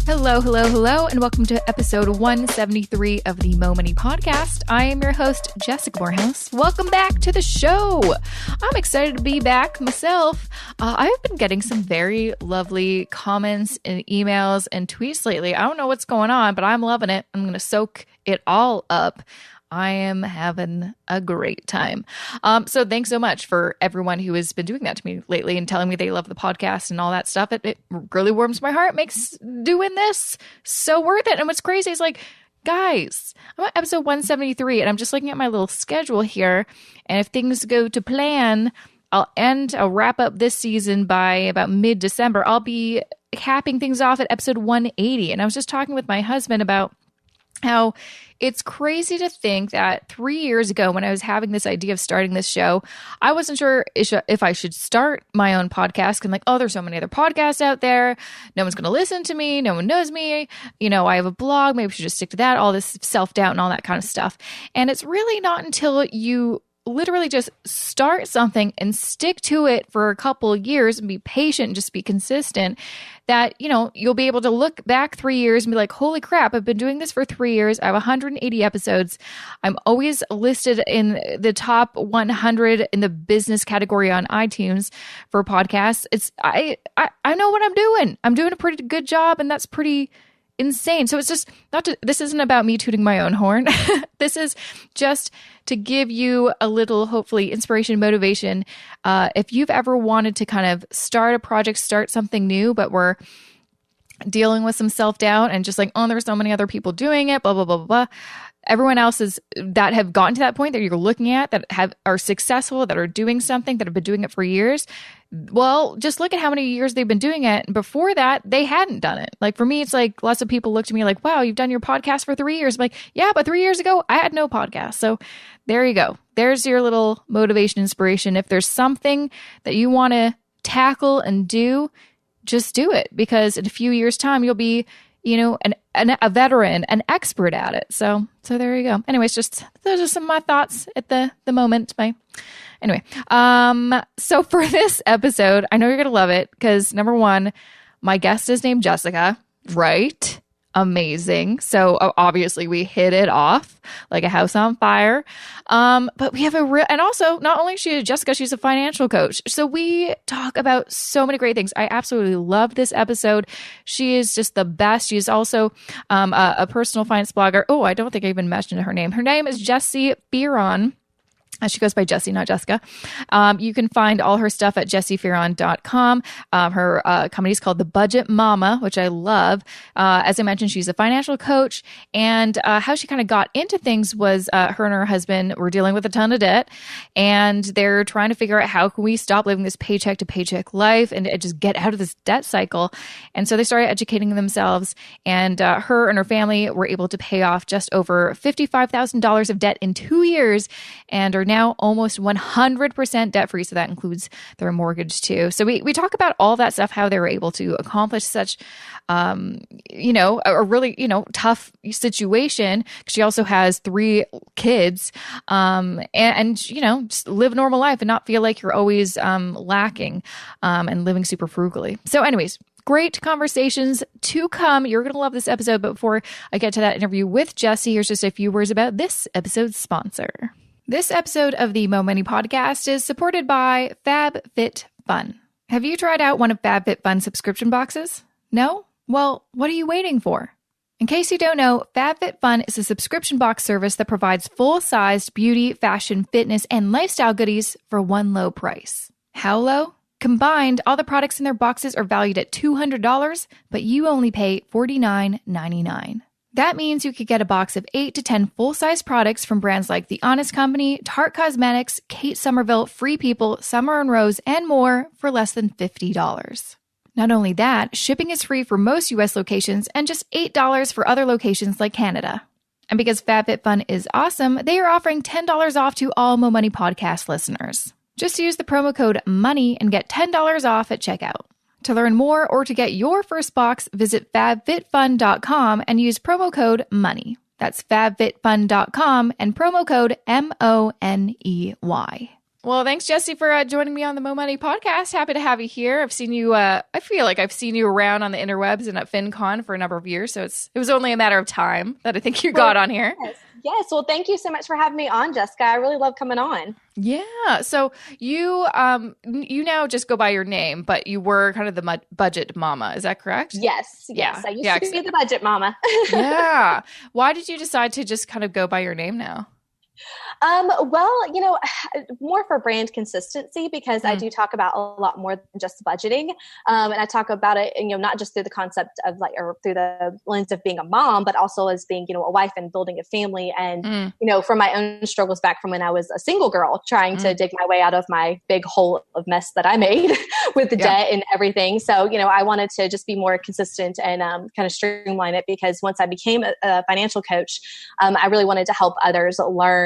Hello, hello, hello, and welcome to episode 173 of the Mo Money Podcast. I am your host, Jessica Morehouse. Welcome back to the show. I'm excited to be back myself. I've been getting some very lovely comments and emails and tweets lately. I don't know what's going on, but I'm loving it. I'm going to soak it all up. I am having a great time. So thanks so much for everyone who has been doing that to me lately and telling me they love the podcast and all that stuff. It really warms my heart, makes doing this so worth it. And what's crazy is like, guys, I'm on episode 173 and I'm just looking at my little schedule here. And if things go to plan, I'll wrap up this season by about mid-December. I'll be capping things off at episode 180. And I was just talking with my husband about how it's crazy to think that 3 years ago when I was having this idea of starting this show, I wasn't sure if I should start my own podcast. I'm like, oh, there's so many other podcasts out there. No one's going to listen to me. No one knows me. You know, I have a blog. Maybe we should just stick to that. All this self-doubt and all that kind of stuff. And it's really not until you literally just start something and stick to it for a couple of years and be patient and just be consistent that, you know, you'll be able to look back 3 years and be like, holy crap, I've been doing this for 3 years. I have 180 episodes. I'm always listed in the top 100 in the business category on iTunes for podcasts. I know what I'm doing. I'm doing a pretty good job, and that's pretty insane. So it's just this isn't about me tooting my own horn. This is just to give you a little, hopefully, inspiration, motivation. If you've ever wanted to kind of start a project, start something new, but we're dealing with some self-doubt and just like, oh, there's so many other people doing it, blah, blah, blah, blah, blah. Everyone else that have gotten to that point that you're looking at that are successful, that are doing something, that have been doing it for years. Well, just look at how many years they've been doing it. And before that, they hadn't done it. Like for me, it's like lots of people look to me like, wow, you've done your podcast for 3 years. I'm like, yeah, but 3 years ago, I had no podcast. So there you go. There's your little motivation, inspiration. If there's something that you want to tackle and do, just do it. Because in a few years' time, you'll be, you know, a veteran, an expert at it. So there you go. Anyways, those are some of my thoughts at the moment. Anyway, so for this episode, I know you're going to love it because number one, my guest is named Jessica, right? Amazing. So obviously we hit it off like a house on fire. But we have and also not only Jessica, she's a financial coach. So we talk about so many great things. I absolutely love this episode. She is just the best. She is also a personal finance blogger. Oh, I don't think I even mentioned her name. Her name is Jessi Fearon. She goes by Jessi, not Jessica. You can find all her stuff at jessifearon.com. Her company is called The Budget Mama, which I love. As I mentioned, she's a financial coach. And how she kind of got into things was her and her husband were dealing with a ton of debt. And they're trying to figure out how can we stop living this paycheck to paycheck life and just get out of this debt cycle. And so they started educating themselves. And her and her family were able to pay off just over $55,000 of debt in 2 years and are now almost 100% debt free. So that includes their mortgage too. So we talk about all that stuff, how they were able to accomplish such, a really, tough situation. She also has 3 kids, and just live normal life and not feel like you're always, lacking, and living super frugally. So anyways, great conversations to come. You're going to love this episode. But before I get to that interview with Jessi, here's just a few words about this episode's sponsor. This episode of the Mo Money Podcast is supported by FabFitFun. Have you tried out one of FabFitFun's subscription boxes? No? Well, what are you waiting for? In case you don't know, FabFitFun is a subscription box service that provides full-sized beauty, fashion, fitness, and lifestyle goodies for one low price. How low? Combined, all the products in their boxes are valued at $200, but you only pay $49.99. That means you could get a box of 8 to 10 full-size products from brands like The Honest Company, Tarte Cosmetics, Kate Somerville, Free People, Summer & Rose, and more for less than $50. Not only that, shipping is free for most U.S. locations and just $8 for other locations like Canada. And because FabFitFun is awesome, they are offering $10 off to all Mo Money Podcast listeners. Just use the promo code MONEY and get $10 off at checkout. To learn more or to get your first box, visit fabfitfun.com and use promo code MONEY. That's fabfitfun.com and promo code MONEY. Well, thanks, Jessi, for joining me on the Mo Money podcast. Happy to have you here. I've seen you, I feel like I've seen you around on the interwebs and at FinCon for a number of years. So it was only a matter of time that I think you got on here. Yes. Well, thank you so much for having me on, Jessica. I really love coming on. Yeah. So you now just go by your name, but you were kind of the budget mama. Is that correct? Yes. Yeah. I used to be the budget mama. Yeah. Why did you decide to just kind of go by your name now? Well, more for brand consistency, because I do talk about a lot more than just budgeting. And I talk about it, not just through the concept of or through the lens of being a mom, but also as being, a wife and building a family. And, from my own struggles back from when I was a single girl trying to dig my way out of my big hole of mess that I made with the debt and everything. So, I wanted to just be more consistent and kind of streamline it, because once I became a financial coach, I really wanted to help others learn,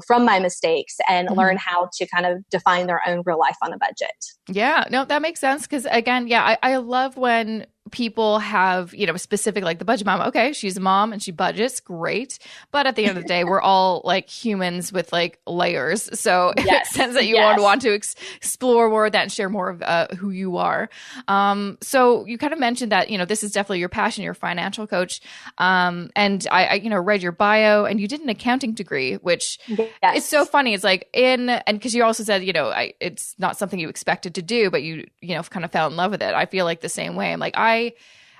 from my mistakes and learn how to kind of define their own real life on a budget. Yeah, no, that makes sense. Because again, I love when people have, specific, like the budget mom. Okay, she's a mom and she budgets. Great. But at the end of the day, we're all like humans with like layers. So it makes sense that you want to explore more of that and share more of who you are. So you kind of mentioned that, this is definitely your passion, you're a financial coach. And I read your bio, and you did an accounting degree, which is so funny. It's like and because you also said, it's not something you expected to do, but you kind of fell in love with it. I feel like the same way. I'm like,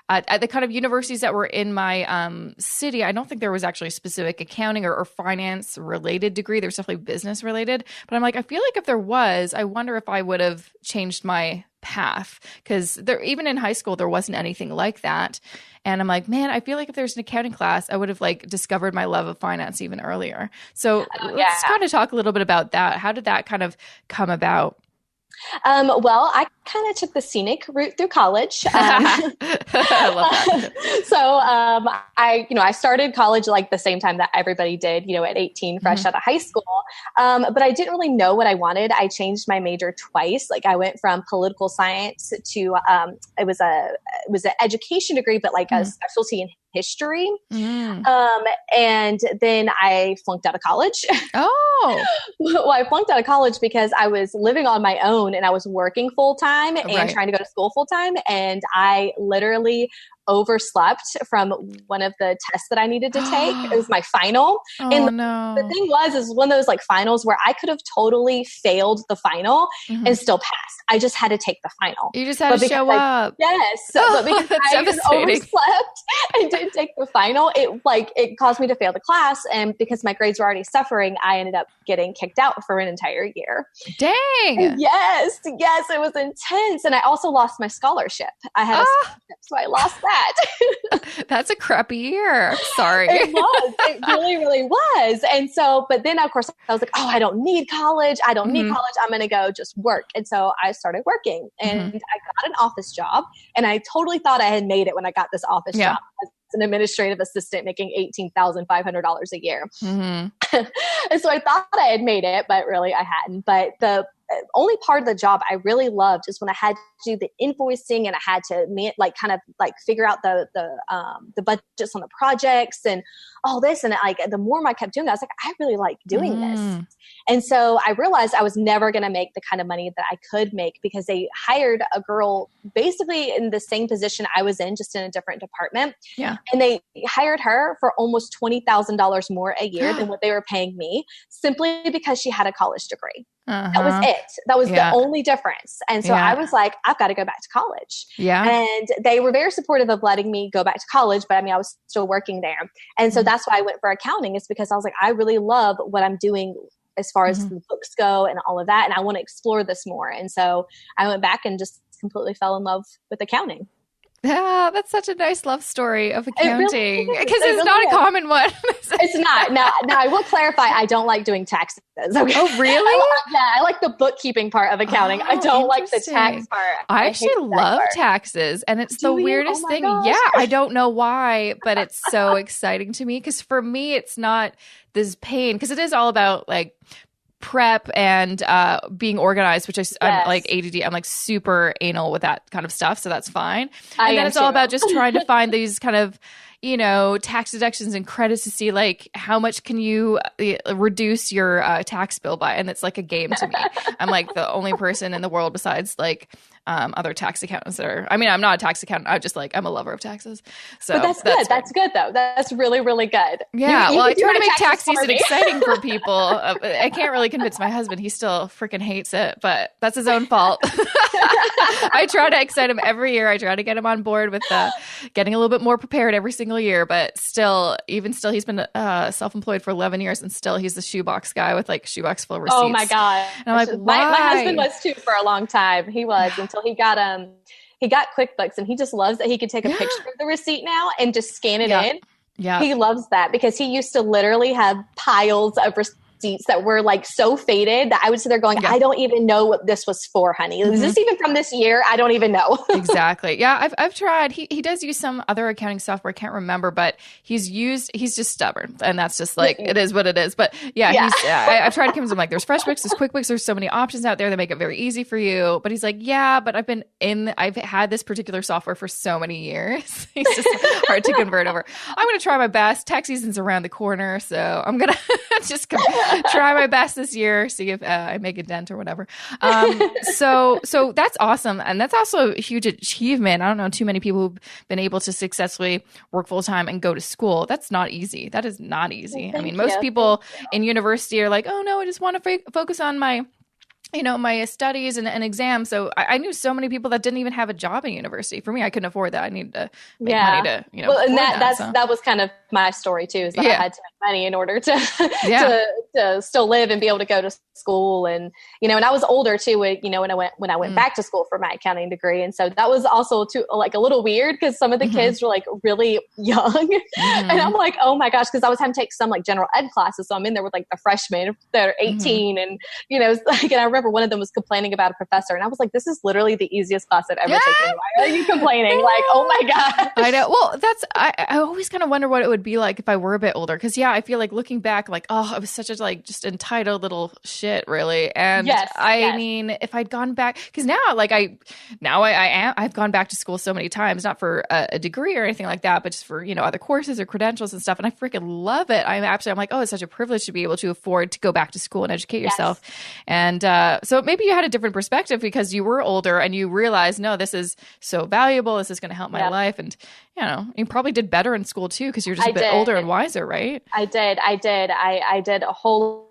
at the kind of universities that were in my city, I don't think there was actually a specific accounting or finance related degree. There's definitely business related. But I'm like, I feel like if there was, I wonder if I would have changed my path, because even in high school, there wasn't anything like that. And I'm like, man, I feel like if there's an accounting class, I would have like discovered my love of finance even earlier. So let's kind of talk a little bit about that. How did that kind of come about? Well, I kind of took the scenic route through college. I love that. So, I started college like the same time that everybody did, at 18, fresh out of high school. But I didn't really know what I wanted. I changed my major twice. Like I went from political science to, it was an education degree, but like a specialty in history. And then I flunked out of college. Oh, well, I flunked out of college because I was living on my own and I was working full time and trying to go to school full time. And I literally overslept from one of the tests that I needed to take. It was my final. The thing was one of those like finals where I could have totally failed the final and still passed. I just had to take the final. You just had to show up. Yes. But because I overslept and didn't take the final, it caused me to fail the class. And because my grades were already suffering, I ended up getting kicked out for an entire year. Dang. Yes. It was intense. And I also lost my scholarship. I had a scholarship, so I lost that. That's a crappy year. Sorry. It was. It really, really was. And so, but then of course I was like, I don't need college. I'm going to go just work. And so I started working and I got an office job, and I totally thought I had made it when I got this office job as an administrative assistant making $18,500 a year. And so I thought I had made it, but really I hadn't. But the only part of the job I really loved is when I had to do the invoicing and I had to figure out the budgets on the projects and all this. And the more I kept doing it, I was like, I really like doing this. And so I realized I was never going to make the kind of money that I could make, because they hired a girl basically in the same position I was in, just in a different department. Yeah. And they hired her for almost $20,000 more a year than what they were paying me, simply because she had a college degree. That was it. That was the only difference. And so I was like, I've got to go back to college. Yeah. And they were very supportive of letting me go back to college, but I was still working there. And so that's why I went for accounting, is because I was like, I really love what I'm doing as far as the books go and all of that. And I want to explore this more. And so I went back and just completely fell in love with accounting. Yeah, that's such a nice love story of accounting, because it's not a common one. It's not. Now I will clarify, I don't like doing taxes. Okay? Oh, really? I like the bookkeeping part of accounting. I don't like the tax part. I actually love taxes, and it's the weirdest thing. Gosh. Yeah, I don't know why, but it's so exciting to me, because for me, it's not this pain, because it is all about like prep and being organized, which I'm like ADD. I'm like super anal with that kind of stuff. So that's fine. And then it's all about just trying to find these kind of, you know, tax deductions and credits to see like how much can you reduce your tax bill by. And it's like a game to me. I'm like the only person in the world besides like other tax accountants that are, I mean, I'm not a tax accountant. I'm a lover of taxes. So but that's good. That's good though. That's really, really good. Yeah. Well, I try to make tax season exciting for people. I can't really convince my husband. He still freaking hates it, but that's his own fault. I try to excite him every year. I try to get him on board with getting a little bit more prepared every single year, but even still, he's been self-employed for 11 years and still he's the shoebox guy with like shoebox full of receipts. Oh my God. And I'm like, why? My husband was too for a long time. He was until he got QuickBooks, and he just loves that he can take a picture of the receipt now and just scan it in. Yeah. He loves that because he used to literally have piles of receipts that were like so faded that I would sit there going, I don't even know what this was for, honey. Is this even from this year? I don't even know. Exactly. Yeah. I've tried. He does use some other accounting software. I can't remember, but he's just stubborn, and that's just like, it is what it is. But I've tried to convince him like there's FreshBooks, there's QuickBooks, there's so many options out there that make it very easy for you. But he's like, yeah, but I've had this particular software for so many years. He's just hard to convert over. I'm going to try my best. Tax season's around the corner. So I'm going to just try my best this year, see if I make a dent or whatever. So that's awesome. And that's also a huge achievement. I don't know too many people who've been able to successfully work full time and go to school. That's not easy. That is not easy. Well, I mean, most people in university are like, oh no, I just want to focus on my studies and exams. So I knew so many people that didn't even have a job in university. For me, I couldn't afford that. I needed to make money to, well, and that was kind of my story too, is that I had to make money in order to still live and be able to go to school. And, and I was older too, when I went back to school for my accounting degree. And so that was also too, like a little weird because some of the kids were like really young and I'm like, oh my gosh. Cause I was having to take some like general ed classes. So I'm in there with like the freshmen that are 18 and, and I remember one of them was complaining about a professor and I was like, this is literally the easiest class I've ever taken. Why are you complaining? Like, oh my God. I know. Well, I always kind of wonder what it would be like if I were a bit older. Cause I feel like looking back, like, oh, I was such a like just entitled little shit really. And I mean, if I'd gone back, cause now like I've gone back to school so many times, not for a degree or anything like that, but just for, other courses or credentials and stuff. And I freaking love it. I'm like, oh, it's such a privilege to be able to afford to go back to school and educate yourself. And, so maybe you had a different perspective because you were older and you realized, no, this is so valuable. This is going to help my life. And, you probably did better in school too, because you're just a bit older and wiser, right? I did. I did a whole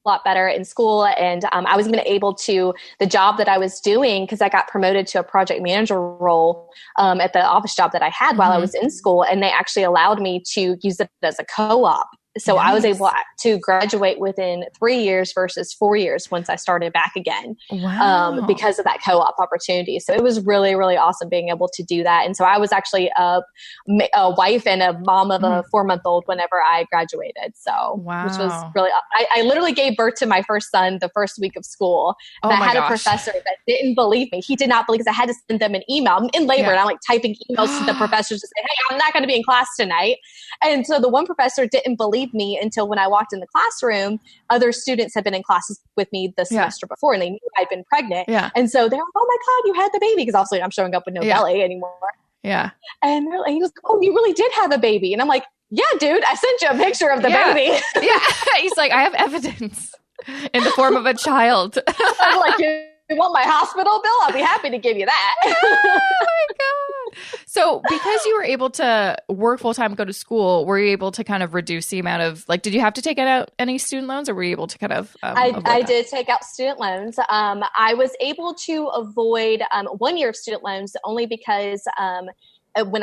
lot better in school. And I was even able to, the job that I was doing, because I got promoted to a project manager role at the office job that I had while I was in school. And they actually allowed me to use it as a co-op. So I was able to graduate within 3 years versus 4 years once I started back again because of that co-op opportunity. So it was really, really awesome being able to do that. And so I was actually a wife and a mom of a 4-month-old whenever I graduated. So, which was really, I literally gave birth to my first son the first week of school. And I had a professor that didn't believe me. He did not believe, because I had to send them an email. I'm in labor and I'm like typing emails to the professors to say, hey, I'm not going to be in class tonight. And so the one professor didn't believe me until when I walked in the classroom, other students had been in classes with me the semester before and they knew I'd been pregnant. Yeah. And so they were like, oh my God, you had the baby. Because obviously I'm showing up with no belly anymore. Yeah. And he was like, oh, you really did have a baby. And I'm like, yeah, dude, I sent you a picture of the baby. He's like, I have evidence in the form of a child. I'm like, you want my hospital bill? I'll be happy to give you that. Oh my God. So because you were able to work full time and go to school, were you able to kind of reduce the amount of, like, did you have to take out any student loans, or were you able to kind of? I did take out student loans. I was able to avoid 1 year of student loans only because when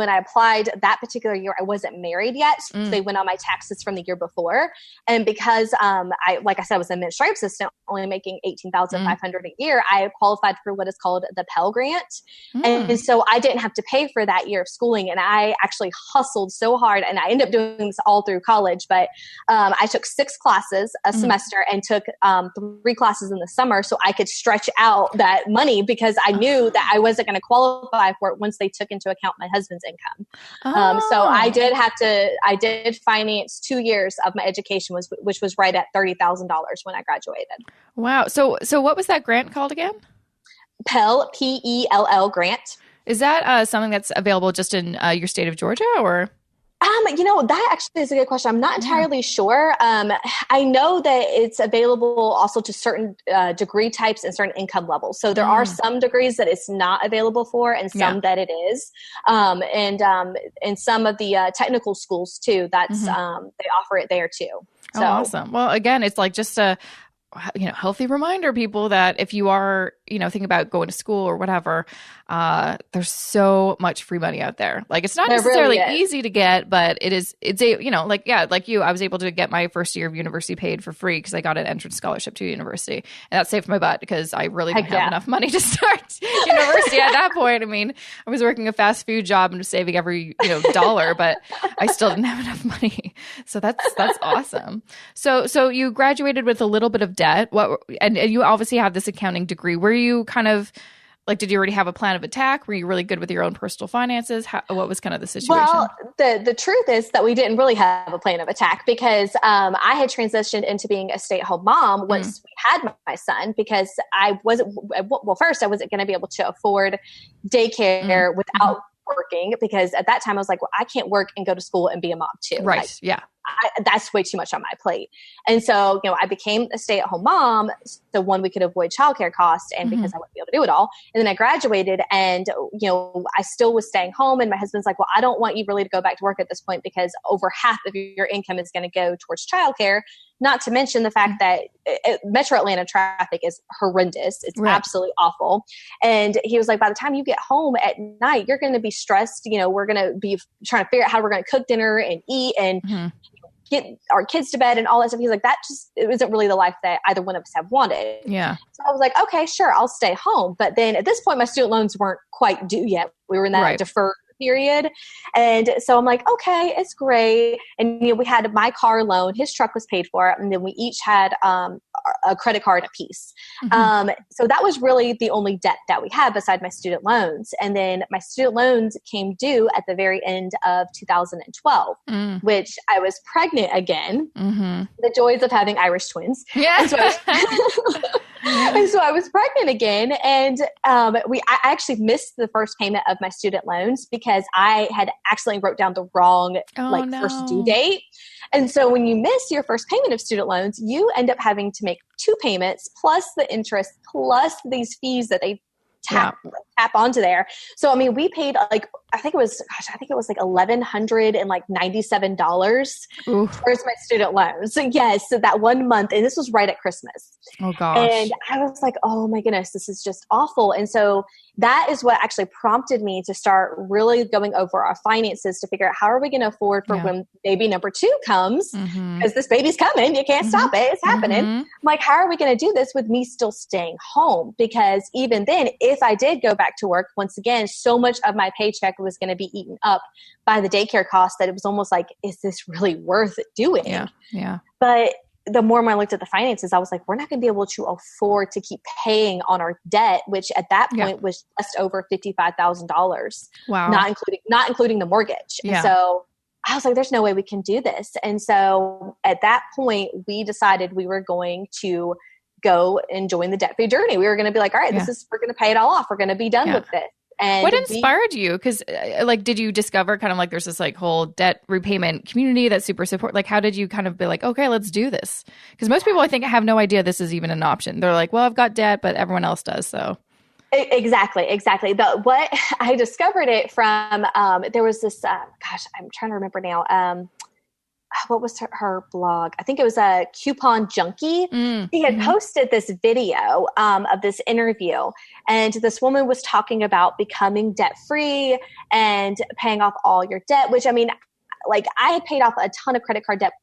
I applied that particular year, I wasn't married yet. So they went on my taxes from the year before. And because like I said, I was an administrative assistant, only making $18,500 a year, I qualified for what is called the Pell Grant. And so I didn't have to pay for that year of schooling. And I actually hustled so hard, and I ended up doing this all through college. But I took 6 classes a semester and took 3 classes in the summer so I could stretch out that money, because I knew that I wasn't going to qualify for it once they took into account my husband's husband's income. So I did finance 2 years of my education, which was right at $30,000 when I graduated. Wow. So what was that grant called again? Pell, P-E-L-L grant. Is that something that's available just in your state of Georgia, or? That actually is a good question. I'm not entirely sure. I know that it's available also to certain degree types and certain income levels. So there are some degrees that it's not available for, and some that it is. And some of the technical schools too, that's they offer it there too. So. Oh, awesome. Well, again, it's like just a healthy reminder, people, that if you are, thinking about going to school or whatever, there's so much free money out there. Like, it's not necessarily easy to get, but it's like you, I was able to get my first year of university paid for free because I got an entrance scholarship to university, and that saved my butt because I really didn't have enough money to start university at that point. I mean, I was working a fast food job and was saving every, dollar, but I still didn't have enough money. So that's awesome. So you graduated with a little bit of debt. And you obviously have this accounting degree. Were you kind of like, did you already have a plan of attack? Were you really good with your own personal finances? What was kind of the situation? Well, the truth is that we didn't really have a plan of attack because I had transitioned into being a stay-at-home mom once we had my son, because first I wasn't going to be able to afford daycare without working, because at that time I was like, well, I can't work and go to school and be a mom too. Right. Yeah. That's way too much on my plate. And so, I became a stay-at-home mom. So one, we could avoid childcare costs, and because I wouldn't be able to do it all. And then I graduated, and, I still was staying home, and my husband's like, well, I don't want you really to go back to work at this point because over half of your income is going to go towards childcare. Not to mention the fact that Metro Atlanta traffic is horrendous. It's absolutely awful. And he was like, by the time you get home at night, you're going to be stressed. We're going to be trying to figure out how we're going to cook dinner and eat and get our kids to bed and all that stuff. He's like, it wasn't really the life that either one of us have wanted. Yeah. So I was like, okay, sure, I'll stay home. But then at this point, my student loans weren't quite due yet. We were in that deferred period. And so I'm like, okay, it's great. And we had my car loan, his truck was paid for, and then we each had a credit card apiece. So that was really the only debt that we had beside my student loans. And then my student loans came due at the very end of 2012, which I was pregnant again. The joys of having Irish twins. Yeah. And so I was pregnant again, and I actually missed the first payment of my student loans because I had accidentally wrote down the wrong first due date. And so when you miss your first payment of student loans, you end up having to make 2 payments plus the interest plus these fees that they tap onto there. So, I mean, we paid I think it was like $1,197 towards my student loans. So yes, so that 1 month, and this was right at Christmas. Oh gosh. And I was like, oh my goodness, this is just awful. And so that is what actually prompted me to start really going over our finances to figure out how are we going to afford for when baby number 2 comes, because this baby's coming. You can't stop it. It's happening. I'm like, how are we going to do this with me still staying home? Because even then, if I did go back to work, once again, so much of my paycheck was going to be eaten up by the daycare costs that it was almost like, is this really worth doing? Yeah. But the more I looked at the finances, I was like, we're not going to be able to afford to keep paying on our debt, which at that point was just over $55,000. Wow. Not including the mortgage. Yeah. And so I was like, there's no way we can do this. And so at that point, we decided we were going to go and join the debt-free journey. We were going to be like, all right, we're going to pay it all off. We're going to be done with this. And what inspired you? Because did you discover kind of like there's this like whole debt repayment community that's super support? Like, how did you kind of be like, okay, let's do this? Because most people, I think, have no idea this is even an option. They're like, well, I've got debt, but everyone else does. So exactly. What I discovered it from, there was this, I'm trying to remember now. What was her blog? I think it was a Coupon Junkie. He had posted this video of this interview, and this woman was talking about becoming debt-free and paying off all your debt, which, I mean, like, I had paid off a ton of credit card debt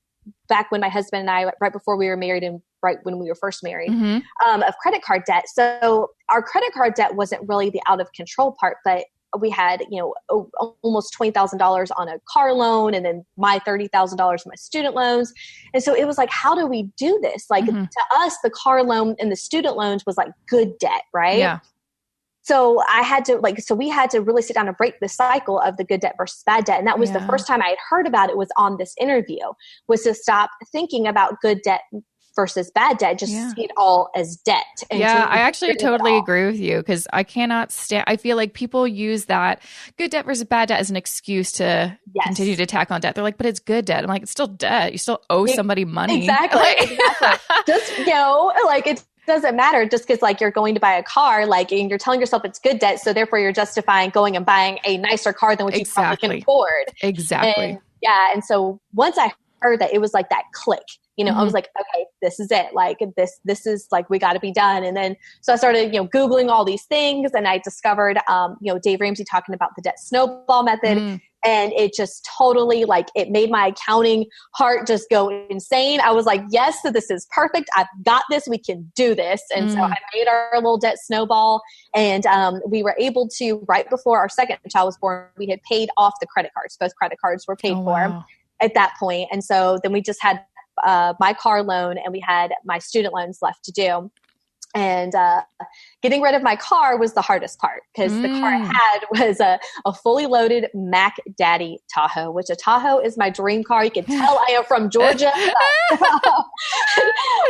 back when my husband and I, right before we were married and right when we were first married, of credit card debt. So our credit card debt wasn't really the out of control part, but we had, almost $20,000 on a car loan, and then my $30,000 in my student loans. And so it was like, how do we do this? Like, to us, the car loan and the student loans was like good debt, right? Yeah. So we had to really sit down and break the cycle of the good debt versus bad debt. And that was the first time I had heard about it was on this interview, was to stop thinking about good debt versus bad debt, just see it all as debt. And I actually totally agree with you, because I cannot stand, I feel like people use that good debt versus bad debt as an excuse to continue to tack on debt. They're like, but it's good debt. I'm like, it's still debt. You still owe somebody money. Exactly. Just, it doesn't matter just because like you're going to buy a car, like, and you're telling yourself it's good debt. So therefore you're justifying going and buying a nicer car than what you probably can afford. Exactly. And so once I heard that, it was like that click. I was like, okay, this is it. Like this is like, we got to be done. And then, so I started, Googling all these things, and I discovered, Dave Ramsey talking about the debt snowball method. And it just totally, like, it made my accounting heart just go insane. I was like, yes, so this is perfect. I've got this. We can do this. And so I made our little debt snowball, and we were able to, right before our second child was born, we had paid off the credit cards. Both credit cards were paid for at that point. And so then we just had my car loan, and we had my student loans left to do. And getting rid of my car was the hardest part, because the car I had was a fully loaded Mac Daddy Tahoe, which a Tahoe is my dream car. You can tell I am from Georgia.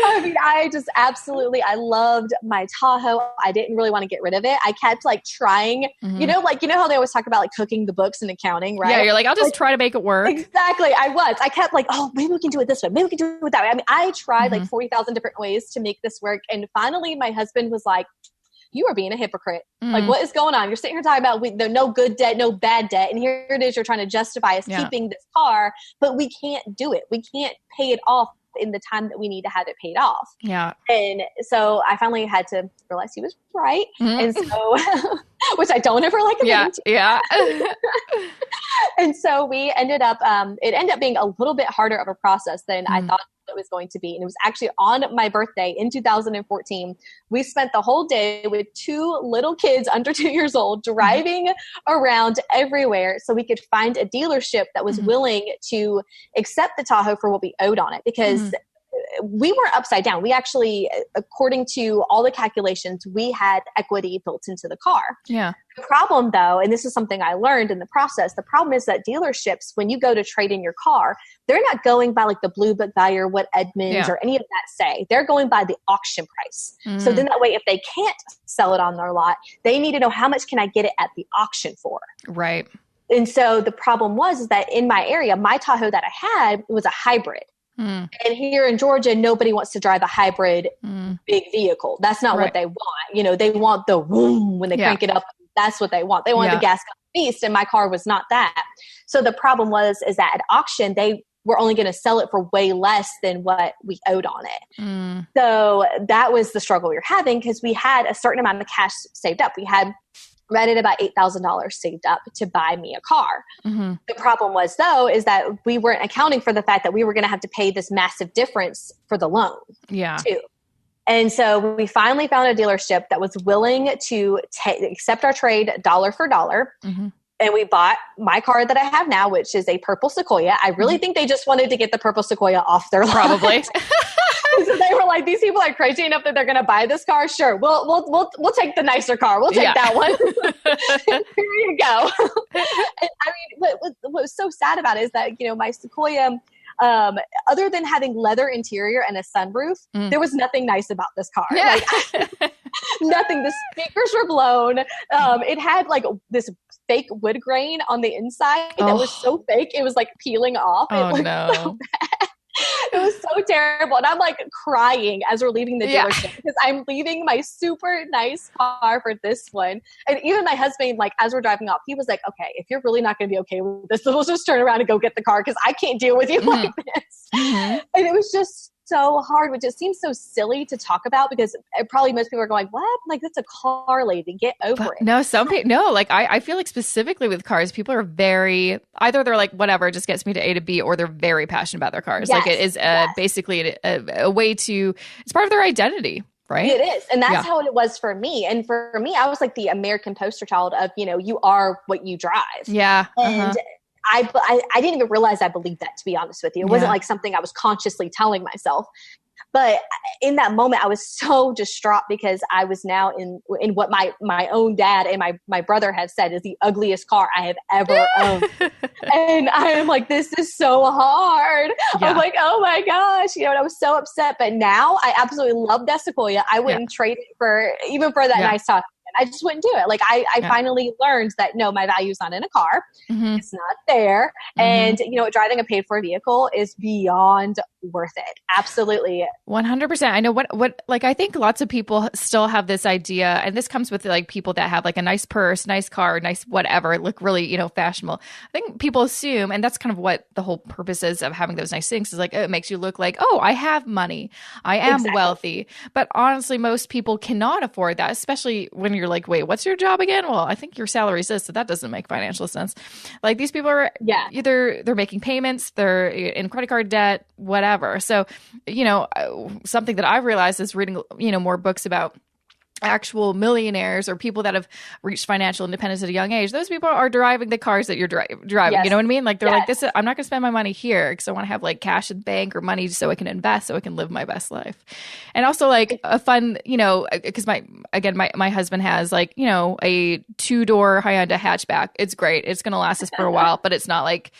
I mean, I loved my Tahoe. I didn't really want to get rid of it. I kept like trying, you know how they always talk about like cooking the books and accounting, right? Yeah, you're like, I'll just try to make it work. Exactly. I kept like, oh, maybe we can do it this way. Maybe we can do it that way. I mean, I tried like 40,000 different ways to make this work. And finally, my husband was like, you are being a hypocrite. Like, what is going on? You're sitting here talking about no good debt, no bad debt. And here it is. You're trying to justify us keeping this car, but we can't do it. We can't pay it off in the time that we need to have it paid off. Yeah. And so I finally had to realize he was right. And so, which I don't ever like. Yeah. And so we ended up, it ended up being a little bit harder of a process than I thought it was going to be. And it was actually on my birthday in 2014. We spent the whole day with two little kids under 2 years old driving around everywhere so we could find a dealership that was willing to accept the Tahoe for what we owed on it, because we weren't upside down. We actually, according to all the calculations, we had equity built into the car. Yeah. The problem though, and this is something I learned in the process, the problem is that dealerships, when you go to trade in your car, they're not going by like the Blue Book value or what Edmunds or any of that say. They're going by the auction price. So then that way, if they can't sell it on their lot, they need to know how much can I get it at the auction for. Right. And so the problem was that in my area, my Tahoe that I had was a hybrid. And here in Georgia, nobody wants to drive a hybrid big vehicle. That's not what they want. They want the whoom when they crank it up. That's what they want. They want the gas beast, and my car was not that. So the problem is that at auction, they were only going to sell it for way less than what we owed on it. So that was the struggle we were having, because we had a certain amount of cash saved up. We had right at about $8,000 saved up to buy me a car. The problem was, though, is that we weren't accounting for the fact that we were going to have to pay this massive difference for the loan too. And so we finally found a dealership that was willing to accept our trade dollar for dollar. And we bought my car that I have now, which is a purple Sequoia. I really think they just wanted to get the purple Sequoia off their lot. Probably. So they were like, these people are crazy enough that they're going to buy this car. Sure. We'll take the nicer car. We'll take that one. Here you go. And I mean, what was so sad about it is that, my Sequoia, other than having leather interior and a sunroof, there was nothing nice about this car. Yeah. Like, nothing. The speakers were blown. It had like this fake wood grain on the inside that was so fake. It was like peeling off. It looked so bad. It was so terrible. And I'm like crying as we're leaving the dealership because I'm leaving my super nice car for this one. And even my husband, like as we're driving off, he was like, okay, if you're really not going to be okay with this, we'll just turn around and go get the car because I can't deal with you like this. And it was just so hard, which just seems so silly to talk about because probably most people are going, what? Like, that's a car, lady. Get over it. No, some people, no, like I feel like specifically with cars, people are very, either they're like, whatever, it just gets me to A to B, or they're very passionate about their cars. Like it is basically a way to, it's part of their identity. Right. It is. And that's how it was for me. And for me, I was like the American poster child of, you are what you drive. Yeah. And I didn't even realize I believed that, to be honest with you. It wasn't like something I was consciously telling myself. But in that moment, I was so distraught because I was now in what my own dad and my brother had said is the ugliest car I have ever owned. And I am like, this is so hard. Yeah. I'm like, oh my gosh, and I was so upset. But now I absolutely love that Sequoia. I wouldn't trade it for that nice Tahoe. I just wouldn't do it. Like I finally learned that no, my value is not in a car. It's not there. And driving a paid for vehicle is beyond worth it. Absolutely. 100%. I know what, like, I think lots of people still have this idea, and this comes with like people that have like a nice purse, nice car, nice whatever, look really, fashionable. I think people assume, and that's kind of what the whole purpose is of having those nice things, is like, it makes you look like, oh, I have money. I am wealthy. But honestly, most people cannot afford that, especially when you're like, wait, what's your job again? Well, I think your salary is this, so that doesn't make financial sense. Like these people are either they're making payments, they're in credit card debt, whatever. So, something that I've realized is reading, more books about actual millionaires or people that have reached financial independence at a young age. Those people are driving the cars that you're driving. Yes. You know what I mean? Like they're like, I'm not going to spend my money here because I want to have like cash in the bank or money so I can invest, so I can live my best life. And also like a fun, because my husband has like, a 2-door Hyundai hatchback. It's great. It's going to last us for a while, but it's not like,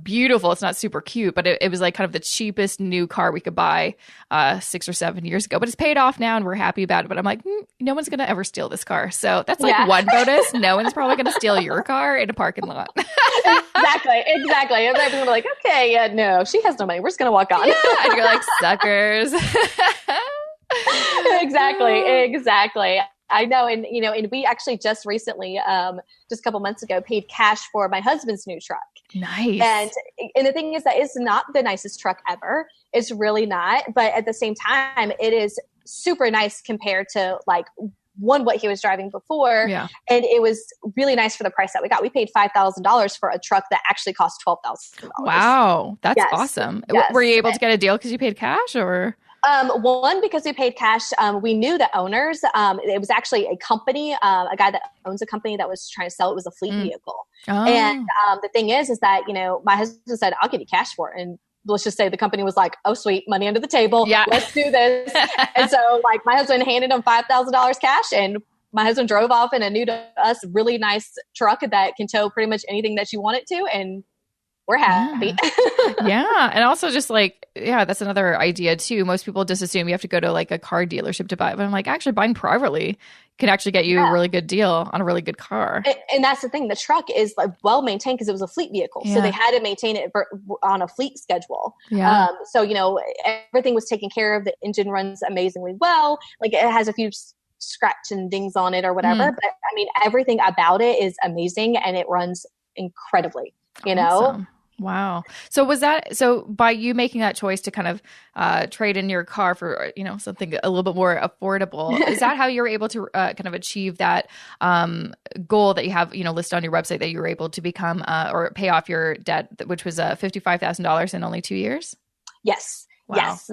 beautiful. It's not super cute, but it was like kind of the cheapest new car we could buy 6 or 7 years ago. But it's paid off now and we're happy about it. But I'm like, no one's going to ever steal this car. So that's like one bonus. No one's probably going to steal your car in a parking lot. Exactly. And they're like, okay, no, she has no money. We're just going to walk on. Yeah, and you're like, suckers. Exactly. I know. And, and we actually just recently, just a couple months ago, paid cash for my husband's new truck. Nice. And the thing is that it's not the nicest truck ever. It's really not. But at the same time, it is super nice compared to like what he was driving before. Yeah. And it was really nice for the price that we got. We paid $5,000 for a truck that actually cost $12,000. Wow. That's awesome. Yes. Were you able to get a deal because you paid cash or? One, because we paid cash. We knew the owners. It was actually a company, a guy that owns a company that was trying to sell. It was a fleet vehicle. Oh. And the thing is that, my husband said, I'll give you cash for it. And let's just say the company was like, oh, sweet, money under the table. Yeah. Let's do this. And so like my husband handed him $5,000 cash, and my husband drove off in a new to us really nice truck that can tow pretty much anything that you want it to. And we're happy. Yeah. And also just like, that's another idea too. Most people just assume you have to go to like a car dealership to buy it. But I'm like, actually buying privately can actually get you a really good deal on a really good car. And that's the thing. The truck is like well maintained because it was a fleet vehicle. Yeah. So they had to maintain it on a fleet schedule. Yeah. So, everything was taken care of. The engine runs amazingly well. Like it has a few scratch and dings on it or whatever. But I mean, everything about it is amazing and it runs incredibly, Awesome. Wow. So by you making that choice to kind of trade in your car for, something a little bit more affordable, is that how you were able to kind of achieve that goal that you have, listed on your website, that you were able to become or pay off your debt, which was $55,000 in only 2 years? Yes. Wow. Yes.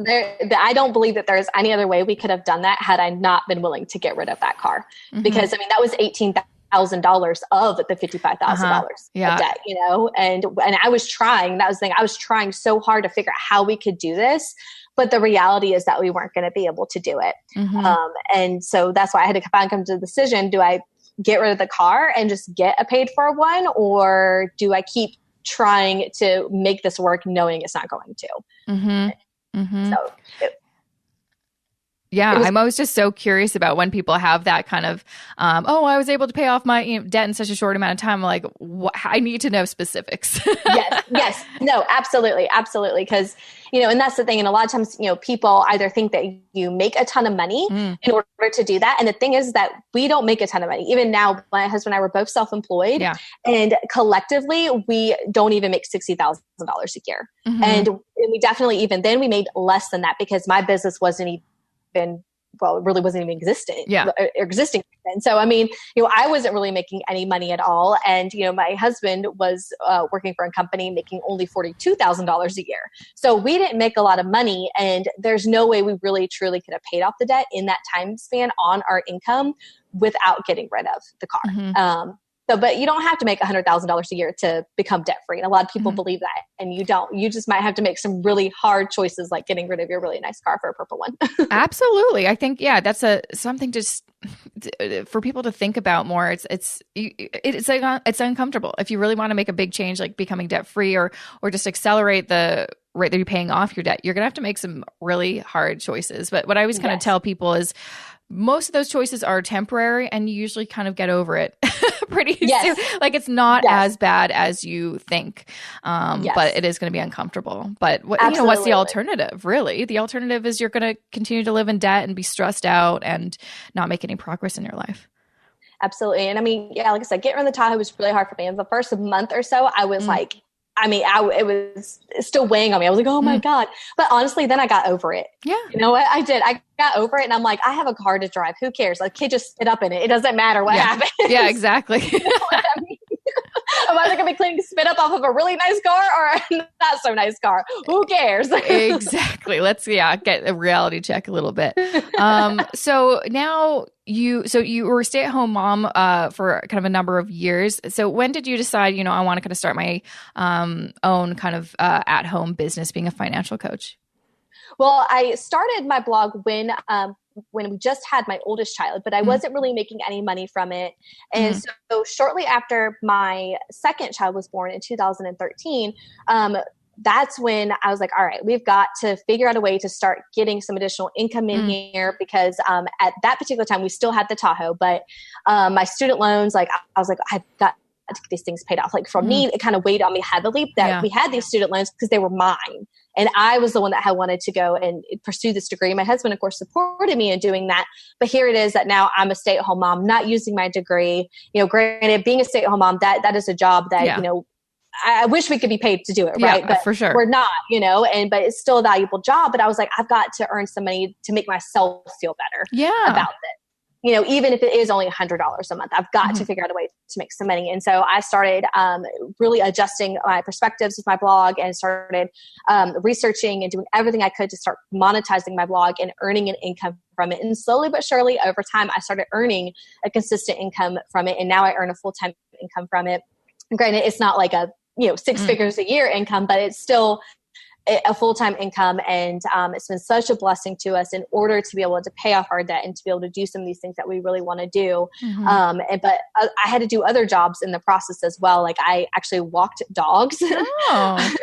I don't believe that there's any other way we could have done that had I not been willing to get rid of that car. Because that was $18,000 of the $55,000 of debt, and I was trying, that was the thing. I was trying so hard to figure out how we could do this, but the reality is that we weren't going to be able to do it. And so that's why I had to come to the decision. Do I get rid of the car and just get a paid for one? Or do I keep trying to make this work knowing it's not going to? So I'm always just so curious about when people have that kind of, I was able to pay off my debt in such a short amount of time. I'm like, I need to know specifics. Yes. No, absolutely. Because, and that's the thing. And a lot of times, people either think that you make a ton of money in order to do that. And the thing is that we don't make a ton of money. Even now, my husband and I were both self-employed, and collectively we don't even make $60,000 a year. And we definitely, even then we made less than that because my business wasn't it really wasn't even existing. And so, I wasn't really making any money at all. And, my husband was working for a company making only $42,000 a year. So we didn't make a lot of money, and there's no way we really truly could have paid off the debt in that time span on our income without getting rid of the car. So, but you don't have to make $100,000 a year to become debt free. And a lot of people believe that, and you don't. You just might have to make some really hard choices, like getting rid of your really nice car for a purple one. Absolutely. I think, yeah, that's something just for people to think about more. It's uncomfortable. If you really want to make a big change, like becoming debt free or just accelerate the rate that you're paying off your debt, you're going to have to make some really hard choices. But what I always kind of tell people is most of those choices are temporary, and you usually kind of get over it pretty soon. Like it's not as bad as you think, but it is going to be uncomfortable. But what's the alternative? Really, the alternative is you're going to continue to live in debt and be stressed out and not make any progress in your life. Absolutely. And I mean, like I said, getting rid of the Tahoe was really hard for me. In the first month or so, I was like, it was still weighing on me. I was like, oh my God. But honestly, then I got over it. Yeah. You know what? I did. I got over it, and I'm like, I have a car to drive. Who cares? Like, kid, just sit up in it. It doesn't matter what happens. Yeah, exactly. You know what I mean? Am I going to be cleaning spit up off of a really nice car or a not so nice car? Who cares? Exactly. Let's get a reality check a little bit. So now you were a stay-at-home mom for kind of a number of years. So when did you decide, I want to kind of start my own kind of at-home business, being a financial coach? Well, I started my blog when we just had my oldest child, but I wasn't really making any money from it. And so shortly after my second child was born in 2013, that's when I was like, all right, we've got to figure out a way to start getting some additional income in here, because at that particular time we still had the Tahoe, but my student loans, like I was like, I've got to get these things paid off. Like for me, it kind of weighed on me heavily that we had these student loans because they were mine. And I was the one that had wanted to go and pursue this degree. My husband, of course, supported me in doing that. But here it is that now I'm a stay-at-home mom, not using my degree. Granted, being a stay-at-home mom, that is a job that, I wish we could be paid to do it, right? But for sure. We're not, but it's still a valuable job. But I was like, I've got to earn some money to make myself feel better about it. Even if it is only $100 a month, I've got to figure out a way to make some money. And so I started really adjusting my perspectives with my blog, and started researching and doing everything I could to start monetizing my blog and earning an income from it. And slowly but surely over time, I started earning a consistent income from it. And now I earn a full-time income from it. Granted, it's not like a, 6 figures a year income, but it's still a full-time income. And it's been such a blessing to us in order to be able to pay off our debt and to be able to do some of these things that we really want to do. But I had to do other jobs in the process as well. Like I actually walked dogs. Oh.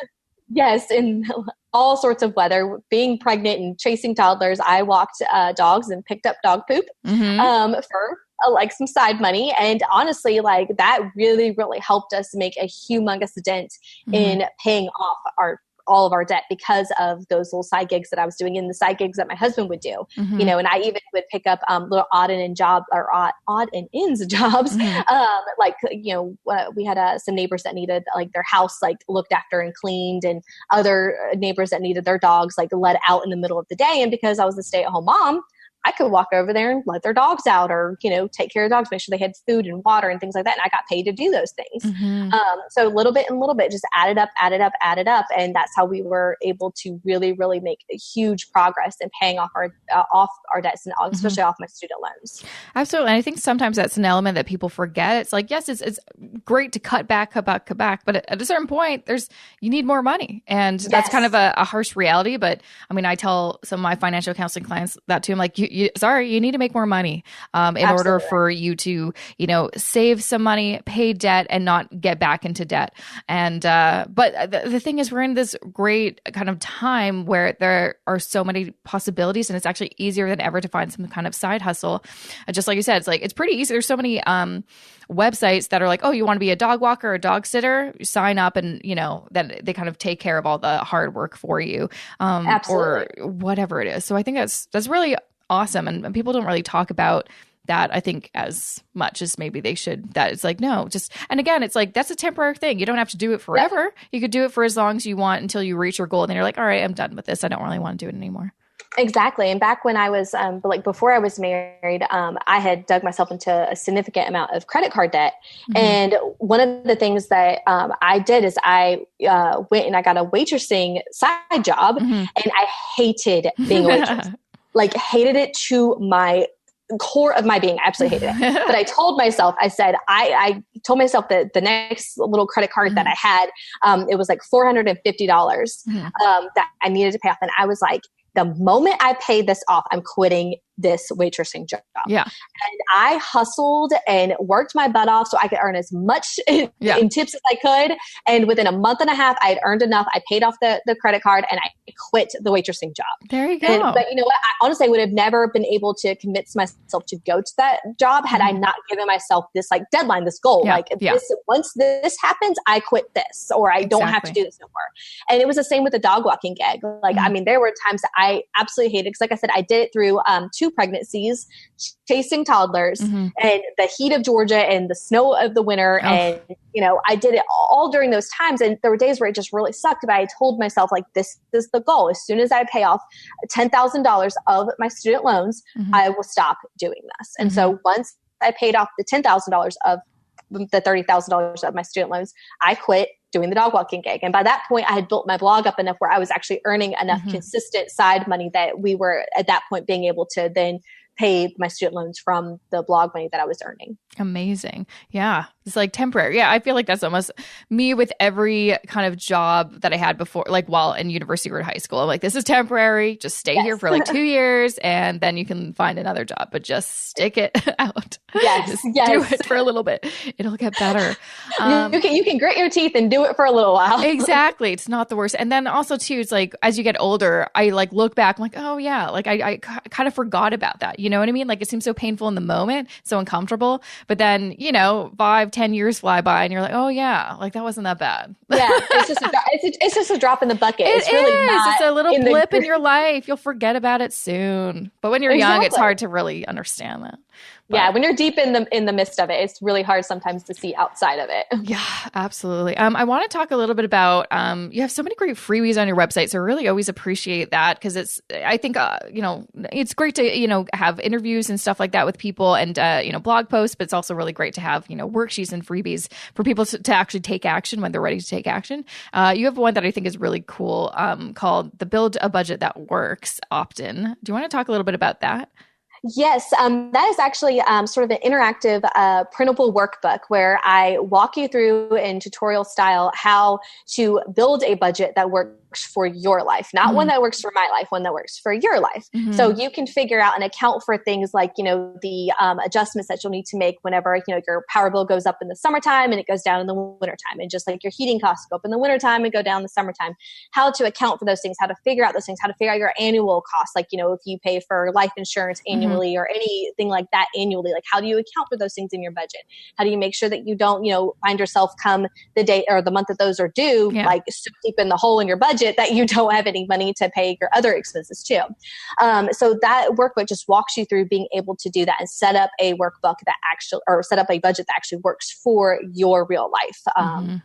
Yes. In all sorts of weather, being pregnant and chasing toddlers, I walked dogs and picked up dog poop for like some side money. And honestly, like that really, really helped us make a humongous dent in paying off all of our debt because of those little side gigs that I was doing, and the side gigs that my husband would do, and I even would pick up little odd and ends jobs. We had some neighbors that needed like their house like looked after and cleaned, and other neighbors that needed their dogs like let out in the middle of the day. And because I was a stay-at-home mom, I could walk over there and let their dogs out, or, take care of dogs, make sure they had food and water and things like that. And I got paid to do those things. So little bit and little bit just added up. And that's how we were able to really, really make a huge progress in paying off our debts, and especially off my student loans. Absolutely. And I think sometimes that's an element that people forget. It's like, yes, it's great to cut back, but at a certain point you need more money. And that's kind of a harsh reality. But I mean, I tell some of my financial counseling clients that too. I'm like, you need to make more money in order for you to, save some money, pay debt, and not get back into debt. And but the thing is, we're in this great kind of time where there are so many possibilities, and it's actually easier than ever to find some kind of side hustle. Just like you said, it's pretty easy. There's so many websites that are like, oh, you want to be a dog walker or a dog sitter? You sign up, and then they kind of take care of all the hard work for you, or whatever it is. So I think that's really awesome. And people don't really talk about that, I think, as much as maybe they should. That it's like, no, and again, it's like, that's a temporary thing. You don't have to do it forever. You could do it for as long as you want until you reach your goal. And then you're like, all right, I'm done with this. I don't really want to do it anymore. Exactly. And back when I was, before I was married, I had dug myself into a significant amount of credit card debt. And one of the things that I did is I went and I got a waitressing side job, and I hated being a waitress. Hated it to my core of my being. I absolutely hated it. But I told myself, I told myself that the next little credit card that I had, it was like $450 that I needed to pay off. And I was like, the moment I pay this off, I'm quitting this waitressing job. Yeah. And I hustled and worked my butt off so I could earn as much in tips as I could. And within a month and a half, I had earned enough. I paid off the credit card and I quit the waitressing job. There you go. But you know what? I honestly would have never been able to convince myself to go to that job had I not given myself this like deadline, this goal. Once this happens, I quit this, or I don't have to do this no more. And it was the same with the dog walking gig. Like, I mean, there were times that I absolutely hated, because like I said, I did it through 2 pregnancies, chasing toddlers, and the heat of Georgia and the snow of the winter. And, you know, I did it all during those times. And there were days where it just really sucked. But I told myself, like, this is the goal. As soon as I pay off $10,000 of my student loans, I will stop doing this. And so once I paid off the $10,000 of the $30,000 of my student loans, I quit doing the dog walking gig. And by that point, I had built my blog up enough where I was actually earning enough consistent side money that we were at that point being able to then pay my student loans from the blog money that I was earning. Amazing. Yeah. It's like temporary. Yeah. I feel like that's almost me with every kind of job that I had before, like while in university or high school. I'm like, this is temporary. Just stay here for like 2 years and then you can find another job, but just stick it out. Yes. Do it for a little bit. It'll get better. You can grit your teeth and do it for a little while. Exactly. It's not the worst. And then also too, it's like, as you get older, I like look back, I'm like, oh yeah, like I kind of forgot about that. You know what I mean? Like it seems so painful in the moment, so uncomfortable. But then, you know, 5-10 years fly by and you're like, oh yeah, like that wasn't that bad. Yeah. It's just a drop in the bucket. It's really not. It's a little blip in your life. You'll forget about it soon. But when you're young, it's hard to really understand that. But, yeah, when you're deep in the midst of it, it's really hard sometimes to see outside of it. Yeah, absolutely. I want to talk a little bit about, you have so many great freebies on your website, so I really always appreciate that, because I think, you know, it's great to, you know, have interviews and stuff like that with people and, you know, blog posts, but it's also really great to have, you know, worksheets and freebies for people to actually take action when they're ready to take action. You have one that I think is really cool, called the Build a Budget That Works Opt-in. Do you want to talk a little bit about that? Yes, that is actually sort of an interactive printable workbook where I walk you through in tutorial style how to build a budget that works for your life, not one that works for my life, one that works for your life. So you can figure out and account for things like, you know, the adjustments that you'll need to make whenever, you know, your power bill goes up in the summertime and it goes down in the wintertime. And just like your heating costs go up in the wintertime and go down in the summertime, how to account for those things, how to figure out those things, how to figure out your annual costs. Like, you know, if you pay for life insurance annually or anything like that annually, like how do you account for those things in your budget? How do you make sure that you don't, you know, find yourself come the day or the month that those are due, like so deep in the hole in your budget that you don't have any money to pay your other expenses too. So that workbook just walks you through being able to do that and set up a workbook that actually, or set up a budget that actually works for your real life.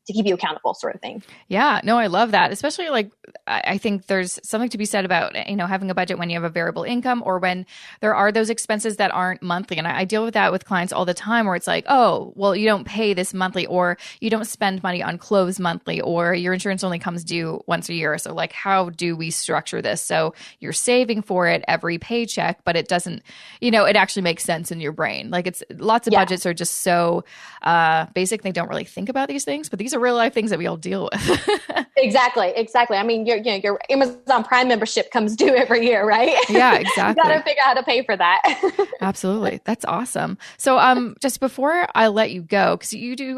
To keep you accountable, sort of thing. Yeah, no, I love that. Especially like, I think there's something to be said about, you know, having a budget when you have a variable income or when there are those expenses that aren't monthly. And I deal with that with clients all the time where it's like, oh, well, you don't pay this monthly, or you don't spend money on clothes monthly, or your insurance only comes due once a year. So like, how do we structure this? So you're saving for it every paycheck, but it doesn't, you know, it actually makes sense in your brain. Like it's lots of budgets are just so basic. They don't really think about these things, but these are real life things that we all deal with. Exactly. I mean, your Amazon Prime membership comes due every year, right? Yeah, exactly. You got to figure out how to pay for that. Absolutely. That's awesome. So just before I let you go, because you do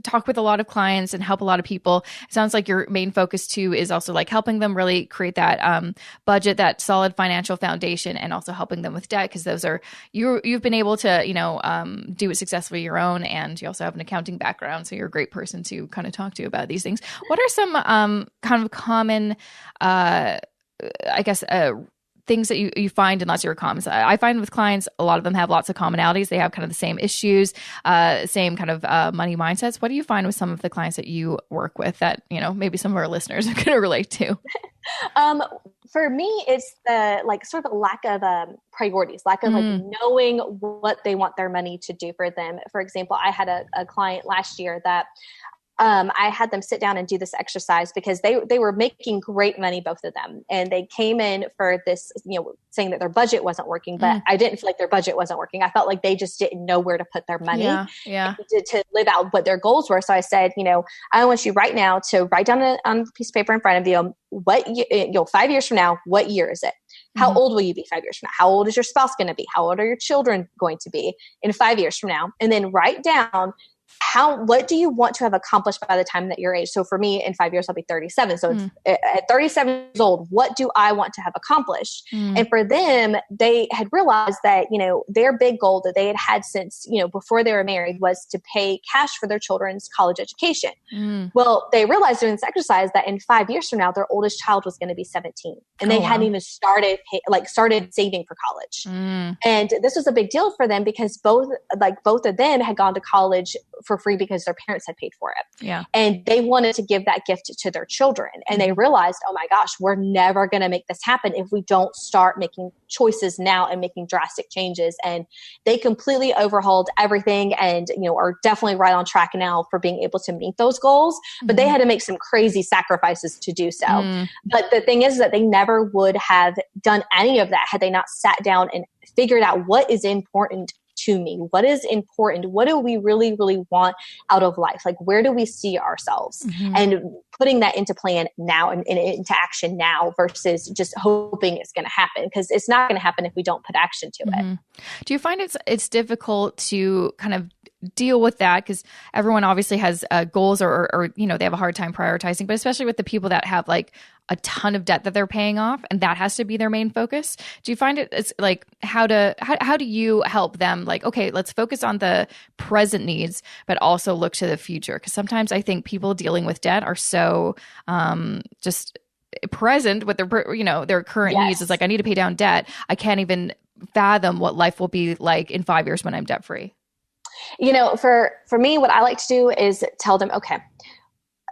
talk with a lot of clients and help a lot of people, it sounds like your main focus too is also like helping them really create that budget, that solid financial foundation, and also helping them with debt, because those are, you've been able to, you know, do it successfully your own, and you also have an accounting background. So you're a great person to kind of talk to about these things. What are some kind of common, I guess, things that you find in lots of your comments? I find with clients, a lot of them have lots of commonalities. They have kind of the same issues, same kind of money mindsets. What do you find with some of the clients that you work with that, you know, maybe some of our listeners are going to relate to? For me, it's the like sort of a lack of priorities, lack of like knowing what they want their money to do for them. For example, I had a client last year that I had them sit down and do this exercise because they were making great money, both of them. And they came in for this, saying that their budget wasn't working, but I didn't feel like their budget wasn't working. I felt like they just didn't know where to put their money to live out what their goals were. So I said, I want you right now to write down on a piece of paper in front of you, 5 years from now, what year is it? How old will you be 5 years from now? How old is your spouse going to be? How old are your children going to be in 5 years from now? And then write down what do you want to have accomplished by the time that you're age? So for me, in 5 years, I'll be 37. So at 37 years old, what do I want to have accomplished? And for them, they had realized that, their big goal that they had since, before they were married was to pay cash for their children's college education. Well, they realized during this exercise that in 5 years from now, their oldest child was going to be 17 and they hadn't even started saving for college. And this was a big deal for them because both of them had gone to college for free because their parents had paid for it. Yeah. And they wanted to give that gift to their children. And they realized, oh my gosh, we're never going to make this happen if we don't start making choices now and making drastic changes. And they completely overhauled everything and, are definitely right on track now for being able to meet those goals. But they had to make some crazy sacrifices to do so. But the thing is that they never would have done any of that had they not sat down and figured out what is important to me. What is important? What do we really, really want out of life? Like, where do we see ourselves? And putting that into plan now and into action now versus just hoping it's going to happen, because it's not going to happen if we don't put action to it. Do you find it's difficult to kind of deal with that? Because everyone obviously has goals or they have a hard time prioritizing, but especially with the people that have like a ton of debt that they're paying off and that has to be their main focus. Do you find it's like how do you help them? Like, okay, let's focus on the present needs, but also look to the future. Because sometimes I think people dealing with debt are so just present with their current needs. It's like, I need to pay down debt. I can't even fathom what life will be like in 5 years when I'm debt free. For me, what I like to do is tell them, okay,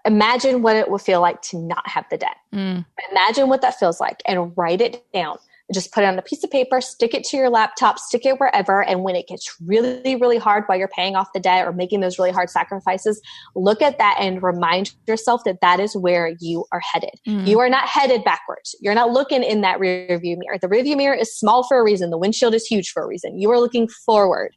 imagine what it will feel like to not have the debt. Imagine what that feels like and write it down. Just put it on a piece of paper, stick it to your laptop, stick it wherever. And when it gets really, really hard while you're paying off the debt or making those really hard sacrifices, look at that and remind yourself that that is where you are headed. You are not headed backwards. You're not looking in that rear view mirror. The rear view mirror is small for a reason. The windshield is huge for a reason. You are looking forward.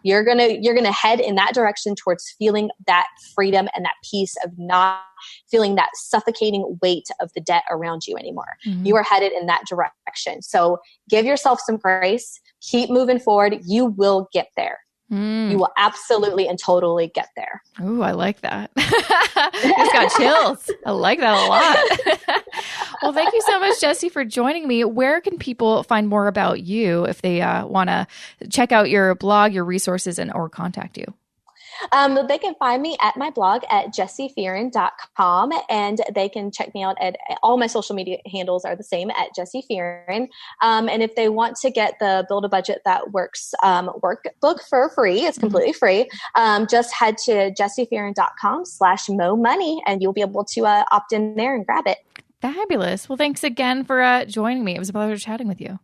You're going to head in that direction towards feeling that freedom and that peace of not feeling that suffocating weight of the debt around you anymore. You are headed in that direction. So give yourself some grace, keep moving forward. You will get there. You will absolutely and totally get there. Ooh, I like that. Just got chills. I like that a lot. Well, thank you so much, Jessi, for joining me. Where can people find more about you if they want to check out your blog, your resources, or contact you? They can find me at my blog at jessifearon.com, and they can check me out at all my social media handles are the same at Jessi Fearon. And if they want to get the Build a Budget That Works workbook for free, it's completely free. Just head to jessifearon.com/mo money and you'll be able to opt in there and grab it. Fabulous. Well, thanks again for joining me. It was a pleasure chatting with you.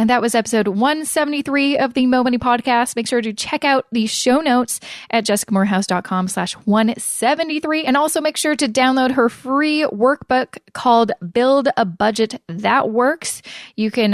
And that was episode 173 of the Mo Money Podcast. Make sure to check out the show notes at jessicamorehouse.com/173. And also make sure to download her free workbook called Build a Budget That Works. You can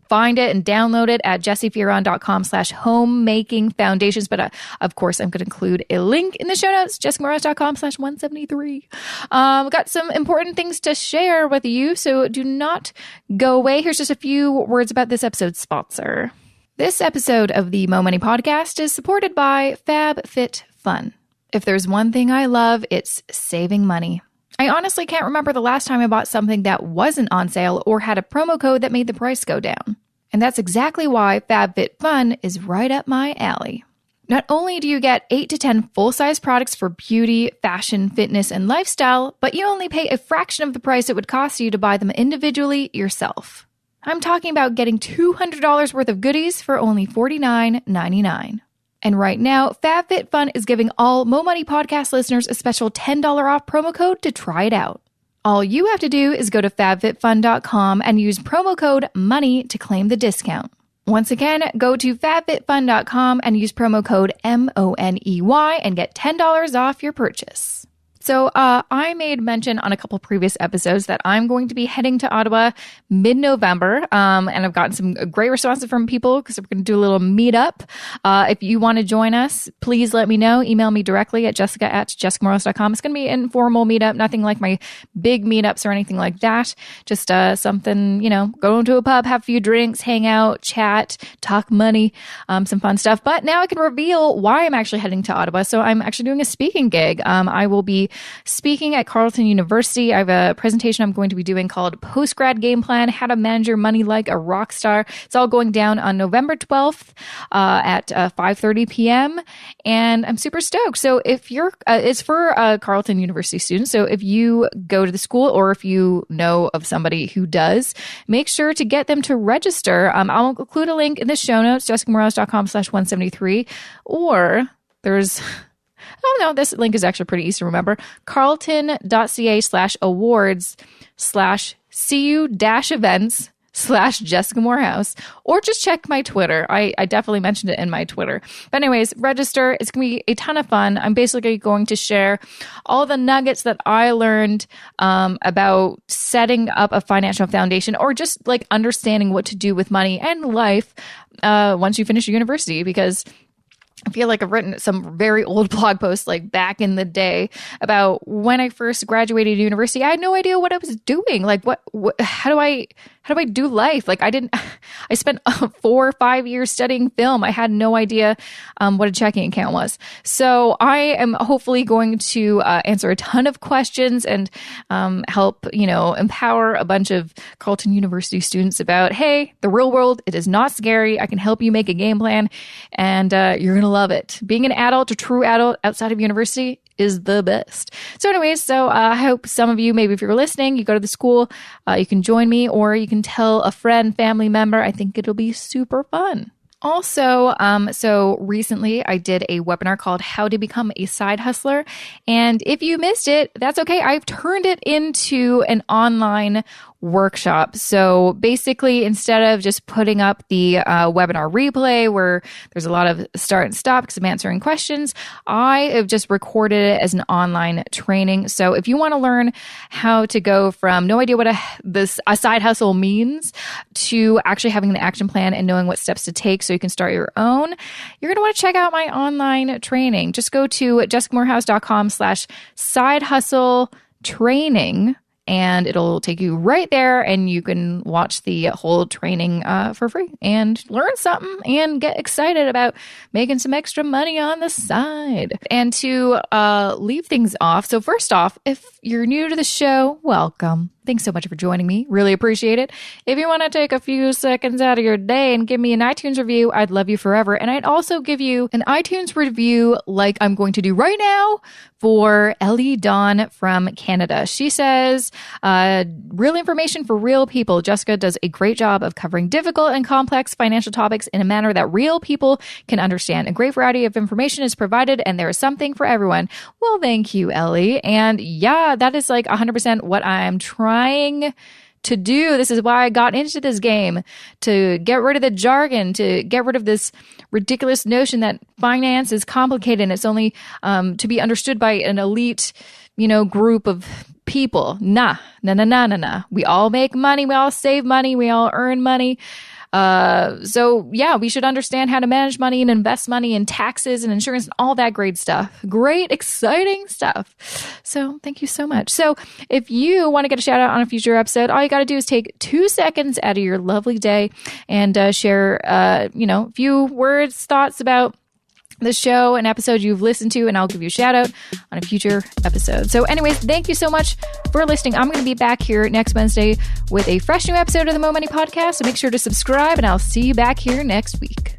find it and download it at jessifearon.com/homemaking foundations. But of course, I'm going to include a link in the show notes, jessicamorehouse.com/173. Got some important things to share with you, so do not go away. Here's just a few words about this episode's sponsor. This episode of the Mo Money Podcast is supported by FabFitFun. If there's one thing I love, it's saving money. I honestly can't remember the last time I bought something that wasn't on sale or had a promo code that made the price go down. And that's exactly why FabFitFun is right up my alley. Not only do you get 8 to 10 full-size products for beauty, fashion, fitness, and lifestyle, but you only pay a fraction of the price it would cost you to buy them individually yourself. I'm talking about getting $200 worth of goodies for only $49.99. And right now, FabFitFun is giving all Mo Money Podcast listeners a special $10 off promo code to try it out. All you have to do is go to fabfitfun.com and use promo code MONEY to claim the discount. Once again, go to fabfitfun.com and use promo code MONEY and get $10 off your purchase. So I made mention on a couple previous episodes that I'm going to be heading to Ottawa mid-November, and I've gotten some great responses from people because we're going to do a little meetup. If you want to join us, please let me know. Email me directly at jessica@jessicamorales.com. It's going to be an informal meetup, nothing like my big meetups or anything like that. Just something, go into a pub, have a few drinks, hang out, chat, talk money, some fun stuff. But now I can reveal why I'm actually heading to Ottawa. So I'm actually doing a speaking gig. I will be speaking at Carleton University. I have a presentation I'm going to be doing called Postgrad Game Plan, How to Manage Your Money Like a Rock Star. It's all going down on November 12th at 5:30 p.m. And I'm super stoked. So if you're, it's for Carleton University students. So if you go to the school or if you know of somebody who does, make sure to get them to register. I'll include a link in the show notes, jessicamorales.com/173, or there's, oh no, this link is actually pretty easy to remember. carleton.ca/awards/cu-events/Jessica Morehouse, or just check my Twitter. I definitely mentioned it in my Twitter. But anyways, register. It's going to be a ton of fun. I'm basically going to share all the nuggets that I learned about setting up a financial foundation, or just like understanding what to do with money and life once you finish university, because I feel like I've written some very old blog posts like back in the day about when I first graduated university. I had no idea what I was doing. Like how do I do life? Like I spent 4 or 5 years studying film. I had no idea what a checking account was. So I am hopefully going to answer a ton of questions and help, empower a bunch of Carleton University students about, hey, the real world, it is not scary. I can help you make a game plan, and you're going to love it. Being an adult, a true adult outside of university, is the best. So anyways, I hope some of you, maybe if you're listening, you go to the school, you can join me, or you can tell a friend, family member. I think it'll be super fun. Also, so recently I did a webinar called How to Become a Side Hustler. And if you missed it, that's okay. I've turned it into an online workshop. So basically, instead of just putting up the webinar replay where there's a lot of start and stop because I'm answering questions, I have just recorded it as an online training. So if you want to learn how to go from no idea what a side hustle means to actually having an action plan and knowing what steps to take so you can start your own, you're going to want to check out my online training. Just go to jessicamorehouse.com/side hustle training. And it'll take you right there, and you can watch the whole training for free and learn something and get excited about making some extra money on the side. And to leave things off, so first off, if you're new to the show, welcome. Thanks so much for joining me. Really appreciate it. If you want to take a few seconds out of your day and give me an iTunes review, I'd love you forever. And I'd also give you an iTunes review like I'm going to do right now for Ellie Dawn from Canada. She says, real information for real people. Jessica does a great job of covering difficult and complex financial topics in a manner that real people can understand. A great variety of information is provided, and there is something for everyone. Well, thank you, Ellie. And yeah, that is like 100% what I'm trying to do. This is why I got into this game, to get rid of the jargon, to get rid of this ridiculous notion that finance is complicated and it's only to be understood by an elite, group of people. Nah. We all make money. We all save money. We all earn money. So yeah, we should understand how to manage money and invest money and taxes and insurance and all that great stuff. Great, exciting stuff. So thank you so much. So if you want to get a shout out on a future episode, all you got to do is take 2 seconds out of your lovely day and share, a few words, thoughts about the show, an episode you've listened to, and I'll give you a shout out on a future episode. So anyways, thank you so much for listening. I'm going to be back here next Wednesday with a fresh new episode of the Mo Money Podcast. So make sure to subscribe, and I'll see you back here next week.